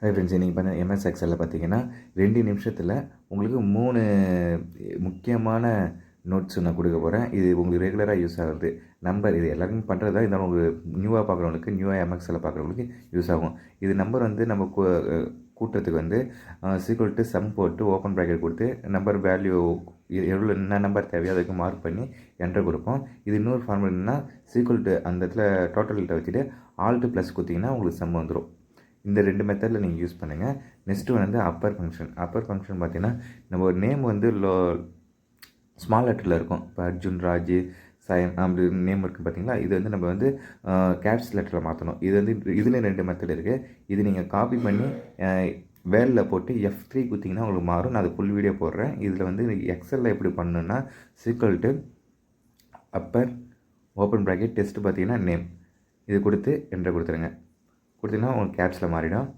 Hi friends, இன்றைக்கி பண்ண MS எக்ஸலில் பார்த்தீங்கன்னா 2 நிமிஷத்தில் உங்களுக்கு 3 முக்கியமான நோட்ஸ் நான் கொடுக்க போகிறேன். இது உங்களுக்கு ரெகுலராக யூஸ் ஆகுது. நம்பர் இது எல்லாருக்கும் பண்ணுறது தான். இருந்தாலும் உங்களுக்கு நியூவாக பார்க்குறவங்களுக்கு, நியூவாக எம்எக்ஸில் பார்க்குறவங்களுக்கு யூஸ் ஆகும். இது நம்பர் வந்து நம்ம கூட்டுறதுக்கு வந்து சீக்வல் டு சம் போட்டு ஓப்பன் ப்ராக்கெட் கொடுத்து நம்பர் வேல்யூ எவ்வளோ என்ன நம்பர் தேவையோ அதுக்கு மார்க் பண்ணி என்டர் கொடுப்போம். இது இன்னொரு ஃபார்முலா என்னன்னா சீக்வல் டு அந்த இடத்துல டோட்டல்கிட்ட வச்சுட்டு ஆல்ட்டு ப்ளஸ் கொடுத்தீங்கன்னா உங்களுக்கு சம் வந்துடும். இந்த 2 மெத்தடில் நீங்கள் யூஸ் பண்ணுங்கள். நெக்ஸ்ட்டு வந்து அப்பர் ஃபங்க்ஷன். அப்பர் ஃபங்க்ஷன் பார்த்தீங்கன்னா நம்ம ஒரு நேம் வந்து ஸ்மால் லெட்டரில் இருக்கும். இப்போ அர்ஜுன், ராஜ், சயன் அப்படி நேம் இருக்குது பார்த்தீங்களா. இது வந்து நம்ம வந்து கேப்ஸ் லெட்டரில் மாற்றணும். இது வந்து இதில் 2 மெத்தட் இருக்குது. இது நீங்கள் காப்பி பண்ணி வேலில் போட்டு F3 கொடுத்தீங்கன்னா உங்களுக்கு மாறும். நான் அது ஃபுல் வீடியோ போடுறேன். இதில் வந்து எக்ஸலில் எப்படி பண்ணணுன்னா equal to upper open bracket test பார்த்தீங்கன்னா நேம் இது கொடுத்து என்டர் கொடுத்துருங்க. கொடுத்தீங்கன்னா உங்களுக்கு கேப்ஸில் மாறிடும்.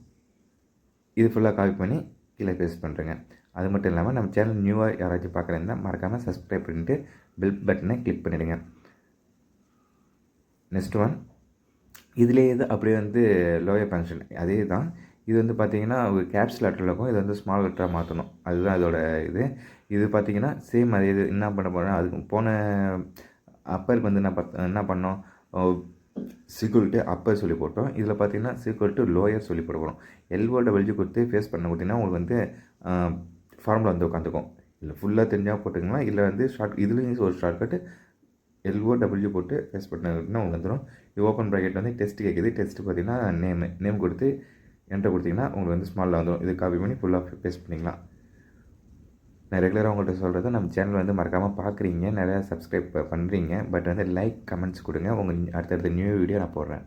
இது ஃபுல்லாக காப்பி பண்ணி கீழே பேஸ்ட் பண்ணுறேங்க. அது மட்டும் இல்லாமல் நம்ம சேனல் நியூவாக யாராச்சும் பார்க்குறேன்னா மறக்காமல் சப்ஸ்கிரைப் பண்ணிட்டு பெல் பட்டனை கிளிக் பண்ணிவிடுங்க. நெக்ஸ்ட் ஒன் இதுலேயே இது அப்படியே வந்து லோயர் ஃபங்க்ஷன் அதே தான். இது வந்து பார்த்திங்கன்னா ஒரு கேப்ஸ் லெட்டரில் இருக்கும். இது வந்து ஸ்மால் லெட்டராக மாற்றணும். அதுதான் இதோட இது பார்த்திங்கன்னா சேம் அதே இது என்ன பண்ண போகிறேன். அதுக்கு போன அப்பருக்கு வந்து என்ன பண்ணோம், சீக்வல் டு அப்பர் சொல்லி போட்டோம். இதில் பார்த்தீங்கன்னா சீக்வல் டு லோயர் சொல்லி போட போகிறோம். LOW கொடுத்து ஃபேஸ் பண்ண கொடுத்தீங்கன்னா உங்களுக்கு வந்து ஃபார்முலா வந்து உட்காந்துக்கும். இல்லை ஃபுல்லாக தெரிஞ்சால் போட்டுக்கலாம். இல்லை வந்து இதுலேயும் ஒரு ஷார்ட்கட்டு LOW போட்டு ஃபேஸ் பண்ணால் உங்களுக்கு வந்துடும். இது ஓப்பன் ப்ராக்கெட் வந்து டெஸ்ட் கேட்குது. டெஸ்ட்டு பார்த்தீங்கன்னா நேம் கொடுத்து என்டர் கொடுத்தீங்கன்னா உங்களுக்கு வந்து ஸ்மாலில் வந்துடும். இது காப்பி பண்ணி ஃபுல்லாக பேஸ்ட் பண்ணிக்கலாம். நான் ரெகுலராக உங்கள்கிட்ட சொல்கிறது, நம்ம சேனல் வந்து மறக்காமல் பார்க்குறீங்க, நிறையா சப்ஸ்கிரைப் பண்ணுறீங்க. பட் வந்து லைக் கமெண்ட்ஸ் கொடுங்க. உங்கள் அடுத்தடுத்த நியூ வீடியோ நான் போடுறேன்.